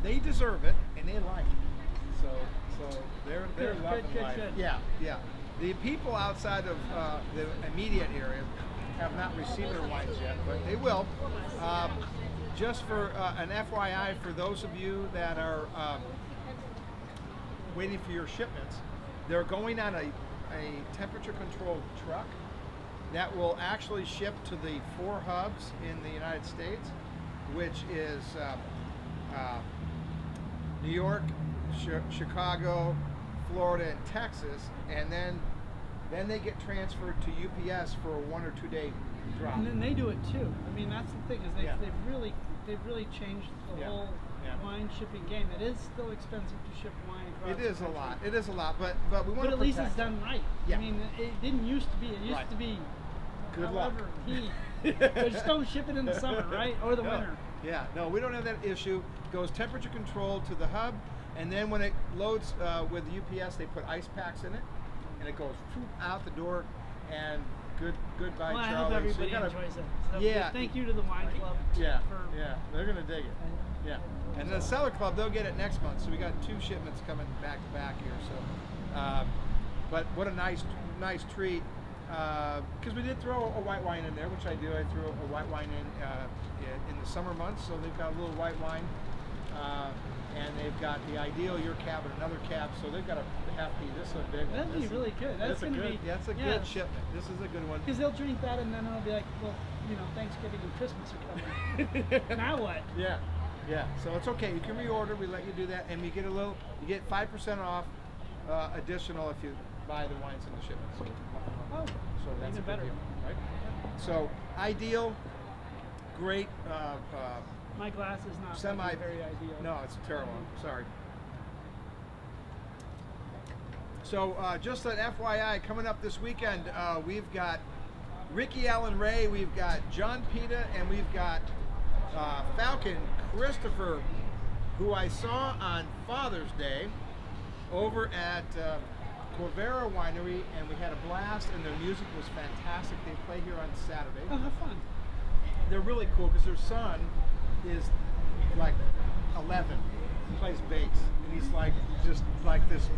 they deserve it, and they like it. So they're Good, loving good, life. good. Yeah, yeah. The people outside of the immediate area have not received their wines yet, but they will. Just for an FYI, for those of you that are waiting for your shipments, they're going on a temperature-controlled truck that will actually ship to the 4 hubs in the United States, which is New York, Chicago, Florida, and Texas, and then they get transferred to UPS for a 1 or 2 day drop. And then they do it too. I mean, that's the thing is Yeah. they've really changed the Yeah, whole yeah. wine shipping game. It is still expensive to ship wine across It is the a country. lot. It is a lot, but we want But to at least it's protect it. done right. Yeah. I mean, it didn't used to be. It used Right. to be. Good luck. however, just don't ship it in the summer, right, or the No. winter. Yeah, no, we don't have that issue. Goes temperature controlled to the hub, and then when it loads with UPS, they put ice packs in it, and it goes out the door. And goodbye, Well, I Charlie. hope So everybody you gotta- enjoys it. So Yeah. Thank you to the wine club. Yeah, For, yeah, they're gonna dig it. Yeah, and the Cellar Club, they'll get it next month. So we got 2 shipments coming back to back here. So, but what a nice treat. Because we did throw a white wine in there, which I do. I threw a white wine in the summer months, so they've got a little white wine, and they've got the Ideal, your cab, and another cab. So they've got a hefty. This is a big one. That'd be This is- really good. That's a gonna good. be- That's a yeah. good shipment. This is a good one. Because they'll drink that and then it'll be like, well, Thanksgiving and Christmas are coming. Now what? Yeah, yeah. So it's okay. You can reorder. We let you do that, and you get a little. You get 5% off additional if you buy the wines in the shipment. So, Oh, so that's even a good better. deal, right? So Ideal, great. My glass is not Semi. very ideal. No, it's terrible. I'm sorry. So just an FYI, coming up this weekend, we've got Ricky Allen Ray, we've got John Pita, and we've got Falcon Christopher, who I saw on Father's Day over at Corvera Winery, and we had a blast, and their music was fantastic. They play here on Saturday. Oh, have fun. They're really cool because their son is like 11. He plays bass, and he's like just like this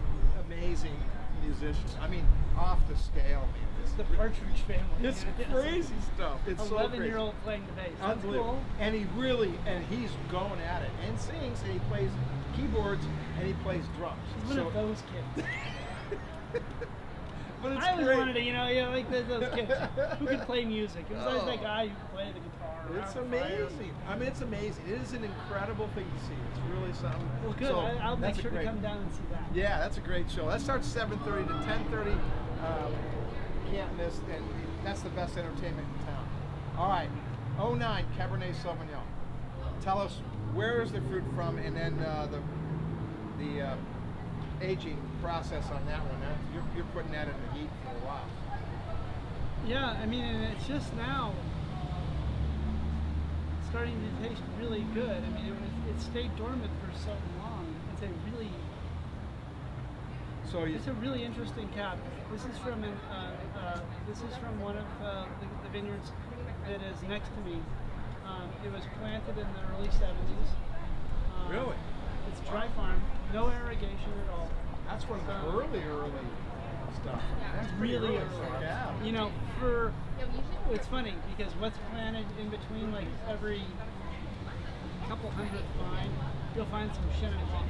amazing musician. I mean, off the scale, man. It's The Partridge Family. It's Yes. crazy stuff. It's so crazy. 11-year-old playing the bass. That's Unbelievable. cool. And he's going at it and sings, and he plays keyboards, and he plays drums. He's one of those kids. But it's I always great. wanted to, like those kids who can play music. It was always Oh. that guy who could play the guitar. It's around the fire. amazing. I mean, it's amazing. It is an incredible thing to see. It's really something. Well, good. So, I'll make that's a sure to great- come down and see that. Yeah, that's a great show. That starts 7:30 to 10:30. Can't miss, and that's the best entertainment in town. All right, 09 Cabernet Sauvignon. Tell us where is the fruit from, and then the aging process on that one. You're putting that in the heat for a while. Yeah, I mean, and it's just now starting to taste really good. I mean, it stayed dormant for so long. It's a really So you, It's a really interesting cab. This is from one of the vineyards that is next to me. It was planted in the early 70s. Really? It's dry farm, no irrigation at all. that's one of the early stuff. That's pretty Really early. early. Yeah. You know, it's funny because what's planted in between, like every couple hundred vine, you'll find some Chenin Blanc.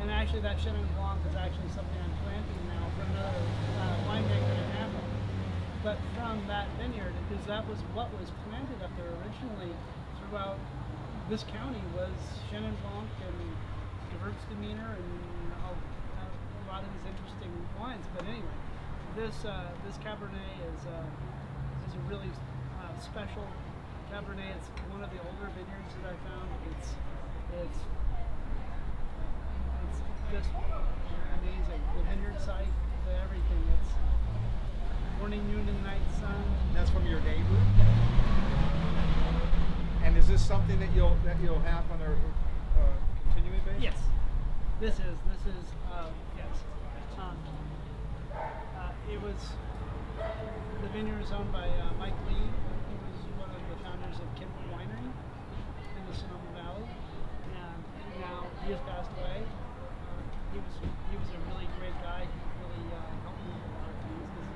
And actually, that Chenin Blanc is actually something I'm planting now for another winemaker in Napa. But from that vineyard, because that was what was planted up there originally throughout this county was Chenin Blanc and Gewürztraminer and a lot of these interesting wines. But anyway, this Cabernet is is a really special Cabernet. It's one of the older vineyards that I found. It's just amazing. The vineyard site, everything. It's morning, noon, and night sun. That's from your neighbor. And is this something that you'll have on a continuing basis? Yes, this is yes. It was the vineyard is owned by Mike Lee, who was one of the founders of Kimball Winery in the Sonoma Valley, and now he has passed away. He was a really great guy. He really helped me with a lot of things because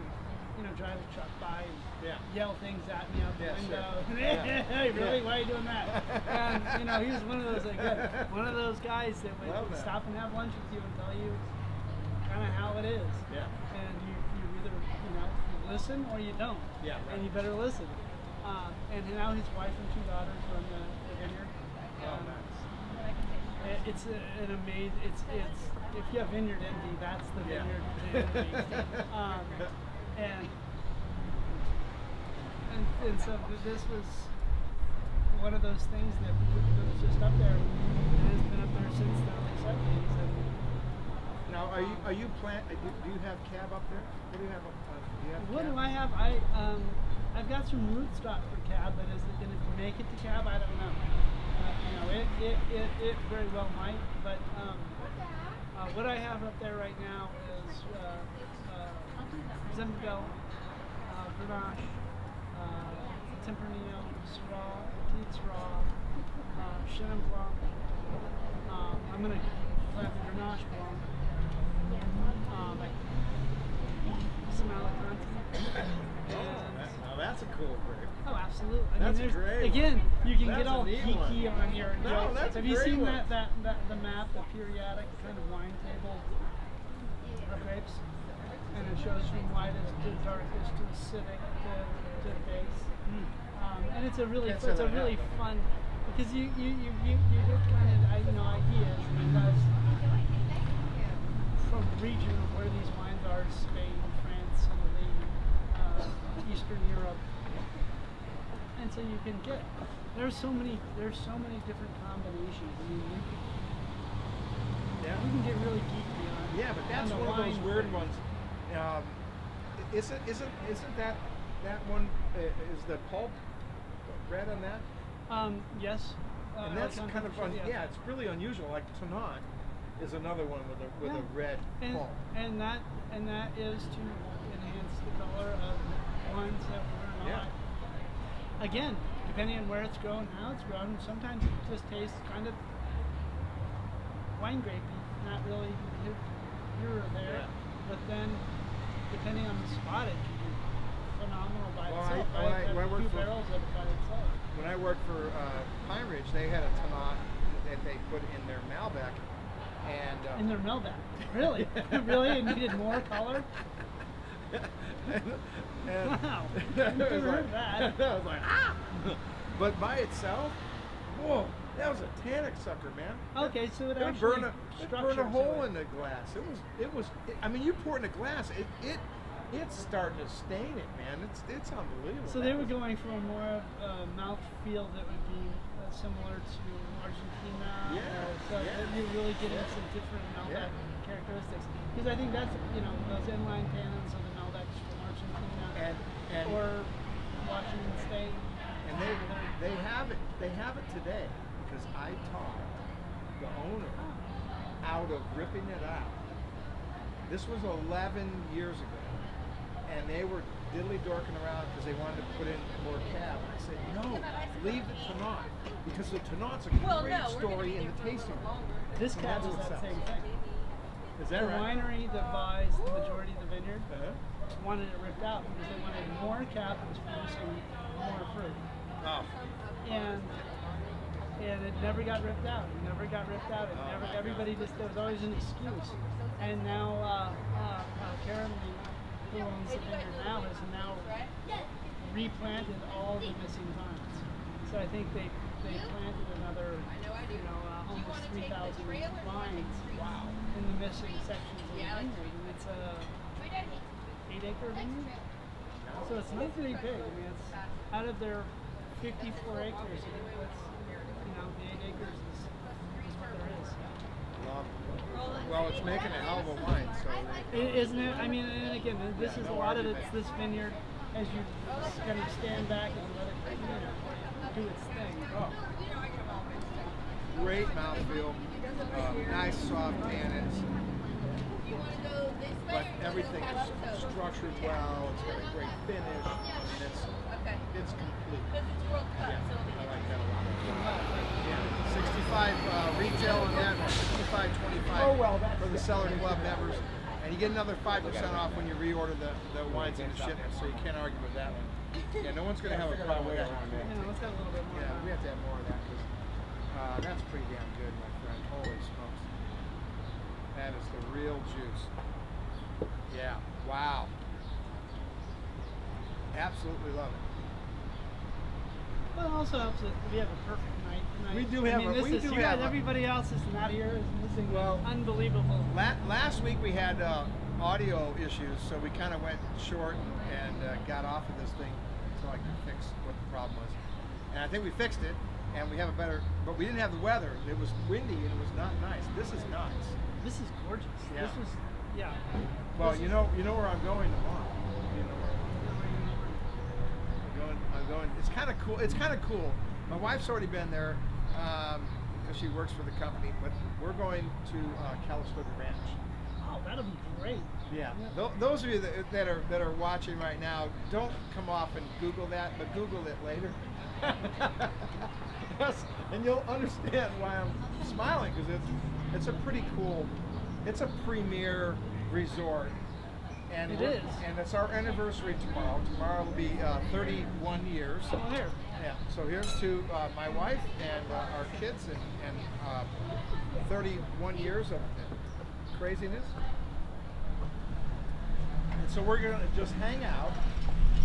he drive a truck by and yell things at me out the window. Sure. Hey, really? Why are you doing that? And he was one of those guys that would stop and have lunch with you and tell you kind of how it is. Yeah. And you either you listen or you don't. Yeah. Right. And you better listen. And now his wife and 2 daughters run the vineyard. Oh, nice. It's an amazing. It's if you have vineyard envy, that's the vineyard envy. And so this was one of those things that was just up there, and has been up there since the early 70s. And Now, are you do you have cab up there? What do you have? Do you have what cab? do I have? I've got some rootstock for cab, but is it going to make it to cab? I don't know. It very well might, but what I have up there right now is Zinfandel, Grenache, Tempranillo, Syrah, Petite Syrah, Chenin Blanc. I'm going to plant the Grenache Blanc, some Alicante. Now that's a cool grape. Oh, absolutely. That's there's, great. Again, you can That's get all a neat geeky one. on your. No, that's a have you great seen one. the map, the periodic kind of wine table of grapes? And it shows from lightest to darkest to acidic to base. And it's a really fun because you get kind of ideas because from the region of where these wines are, Spain, France, Italy, Eastern Europe. And so you can get there's so many different combinations. I mean, you can get really geeky on. Yeah, but that's on the one of those wine weird thing. ones. Isn't that one? Is the pulp red on that? Yes. And that's like kind of 100%, yeah, it's really unusual. Like Tannat is another one with a red pulp. And that is to enhance the color of wines that were not. Again, depending on where it's grown, how it's grown, sometimes it just tastes kind of wine grapey, not really here or there. But then, depending on the spot, it can be phenomenal by itself. I have 2 barrels of it by itself. When I worked for Pine Ridge, they had a Tannat that they put in their Malbec, and In their Melback. Really? Really? It needed more color? and Wow. I I've never was heard like, that. I was like, ah! But by itself, whoa, that was a tannic sucker, man. Okay, so it It would actually burn a hole in the glass. It was. I mean, you pour it in a glass, it's starting to stain it, man. It's unbelievable. So they were going for a more mouth feel that would be similar to Argentina. Yeah, So yeah. you're really getting some different Malbec characteristics. Because I think that's those inline tannins of the Malbecs from Argentina And or Washington State. And they have it today because I talked the owner out of ripping it out. This was 11 years ago, and they were diddly-dorking around because they wanted to put in more cab. And I said, no, leave the Tannat, because the Tannat's a great story in the tasting room. This And cab that's is what that sells. same thing. Is that The right? winery that buys the majority of the vineyard Uh-huh. wanted it ripped out because they wanted more cab that was producing more fruit. Oh. And it never got ripped out. It never got ripped out. It never. Everybody just there was always an excuse. And now Karen, who owns the vineyard now, has now replanted all the missing vines. So I think they planted another almost 3,000 vines in the missing sections of the vineyard, and it's a 8-acre vineyard. So it's not very big. I mean, it's out of their 54 acres. It's, the 8 acres is what there is. Love. Well, it's making a hell of a wine, so. Isn't it? I mean, and again, this is a lot of it's this vineyard as you kind of stand back and let it do its thing. Oh. Great mouthfeel, nice soft tannins, but everything is structured well. It's got a great finish, and it's complete. Yeah, I like that a lot. Yeah, 65 retail on that, 65.25 for the Cellar Club members, and you get another 5% off when you reorder the wines in the shipment. So you can't argue with that one. Yeah, no one's going to have a problem with that. Let's have a little bit more. Yeah, we have to have more of that because that's pretty damn good, my friend. Holy smokes. That is the real juice. Yeah, wow. Absolutely love it. But it also helps that we have a perfect night tonight. We do have I mean, a- we do have a- everybody else is not here is missing Well, unbelievable. Last week we had audio issues, so we kind of went short and got off of this thing until I could fix what the problem was. And I think we fixed it, and we have a better, but we didn't have the weather. It was windy and it was not nice. This is nice. This is gorgeous. Yeah. This is, yeah. Well, This you is- know where I'm going tomorrow. You know where I'm going. It's kind of cool. It's kind of cool. My wife's already been there because she works for the company, but we're going to Calistoga Ranch. Oh, that'll be great. Yeah. Those of you that are watching right now, don't come off and Google that, but Google it later. Yes, and you'll understand why I'm smiling because it's a pretty cool. It's a premier resort. And It we're- is. And it's our anniversary tomorrow. Tomorrow will be 31 years. Oh, here. Yeah. So here's to my wife and our kids and 31 years of craziness. And so we're gonna just hang out,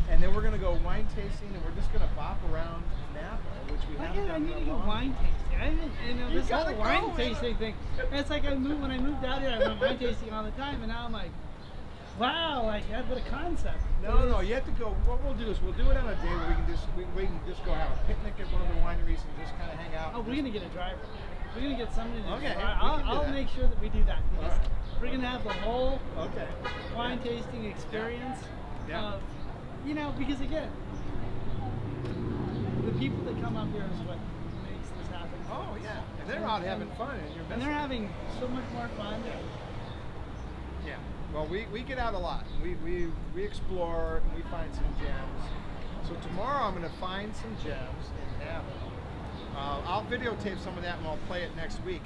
and then we're gonna go wine tasting, and we're just gonna bop around Napa, which we haven't I done need in to a go long wine tasting. I didn't, You this whole gotta wine go, tasting thing. It's like when I moved out here, I went wine tasting all the time, and now I'm like, wow, like what a concept. No, you have to go. What we'll do is we'll do it on a day where we can just go have a picnic at one of the wineries and just kind of hang out. Oh, we're gonna get a driver. We're gonna get somebody to Okay, drive. we can do I'll that. make sure that we do that. Because All right. we're gonna have the whole Okay. wine tasting experience. Yeah. Of, because again, the people that come up here is what makes this happen. Oh yeah, and they're out having fun, and you're And they're having so much more fun. Yeah. Well, we get out a lot. We explore and we find some gems. So tomorrow I'm going to find some gems in Napa. I'll videotape some of that and I'll play it next week.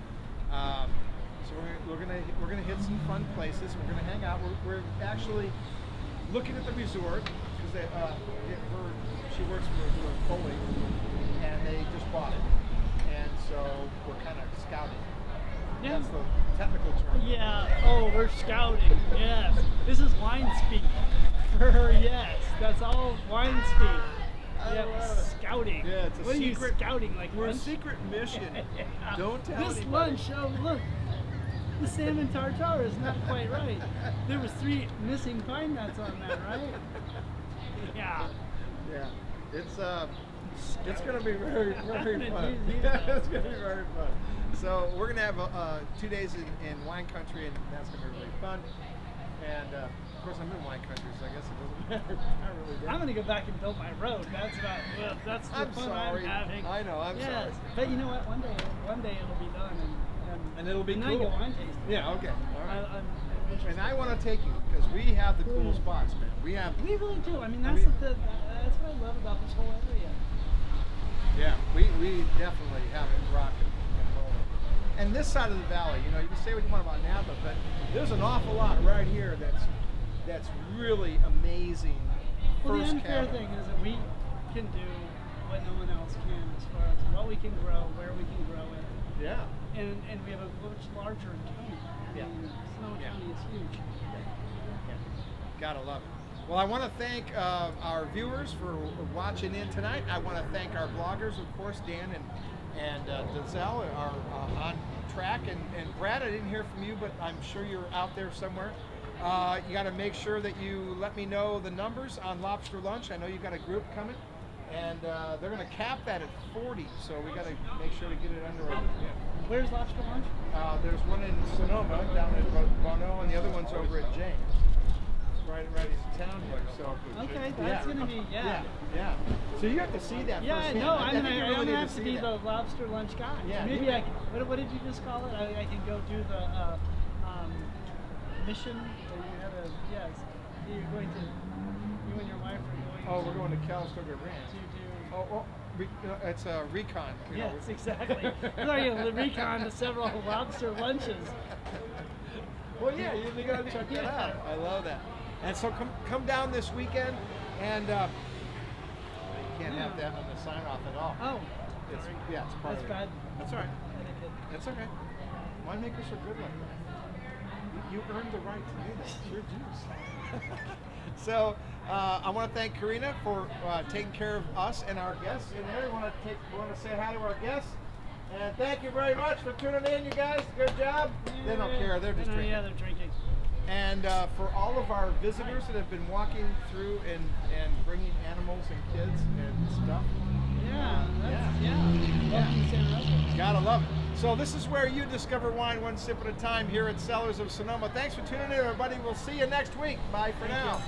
So we're gonna hit some fun places. We're gonna hang out. We're actually looking at the resort because she works for Foley and they just bought it, and so we're kind of scouting. Yeah. That's the technical term. Yeah. Oh, we're scouting. Yes. This is wine speak. For her, yes. That's all wine speak. I Yeah, love it. scouting. Yeah, it's a what secret- are you scouting? Like We're a lunch? secret mission. Yeah. Don't tell This anybody. lunch, oh look, the salmon tartare is not quite right. There was 3 missing pine nuts on that, right? Yeah. Yeah, it's gonna be very I'm very gonna fun. use that. It's gonna be very fun. So we're gonna have 2 days in wine country, and that's gonna be really fun. And of course, I'm in wine country, so I guess it doesn't matter. Not really. I'm gonna go back and build my road. That's about that's the I'm fun sorry. I'm having. I know, I'm yes. sorry. But you know what? One day it'll be done, And it'll be then cool. I go wine tasting. Yeah. Okay. All right. I'm And I want to take you because we have the cool spots, man. We have. We really do. I mean, I that's mean- that's what I love about this whole area. Yeah, we definitely have it rocking and rolling. And this side of the valley, you can say what you want about Napa, but there's an awful lot right here that's really amazing. Well, the First unfair cabin. thing is that we can do what no one else can as far as what we can grow, where we can grow it, Yeah. and we have a much larger county. Yeah. I mean, Sonoma Yeah. County is huge. Yeah. Gotta love it. Well, I want to thank our viewers for watching in tonight. I want to thank our bloggers, of course, Dan and Denzel are on track. And Brad, I didn't hear from you, but I'm sure you're out there somewhere. You got to make sure that you let me know the numbers on Lobster Lunch. I know you've got a group coming, and they're going to cap that at 40, so we got to make sure to get it under. Where's Lobster Lunch? There's one in Sonoma down at Bono, and the other one's over at James. It's right in town here. So Okay, that's gonna be yeah. So you have to see that. Yeah, firsthand. no, I I'm think gonna, you I'm really gonna need have to see be that. the lobster lunch guy. Yeah, Maybe you- I can, what did you just call it? I can go do the mission. Or you had a, yes, you're going to, you and your wife are going Oh, we're going to Calistoga Ranch. to do. Oh, it's a recon. You know. Yes, exactly. So you're going to recon to several lobster lunches. Well, yeah, you gotta check that out. I love that. And so come down this weekend, and you can't have that on the sign off at all. Oh, It's, sorry. yeah, it's part That's of it. bad. That's all right. Etiquette. That's okay. Winemakers are good like that. You earned the right to do that. It's your juice. So I want to thank Karina for taking care of us and our guests in there. Want to say hi to our guests. And thank you very much for tuning in, you guys. Good job. They don't care. They're just drinking. Yeah, they're drinking. And for all of our visitors that have been walking through and bringing animals and kids and stuff. Yeah, that's, Yeah. Welcome to Santa Rosa. Gotta love it. So this is where you discover wine one sip at a time here at Cellars of Sonoma. Thanks for tuning in, everybody. We'll see you next week. Bye for now. you.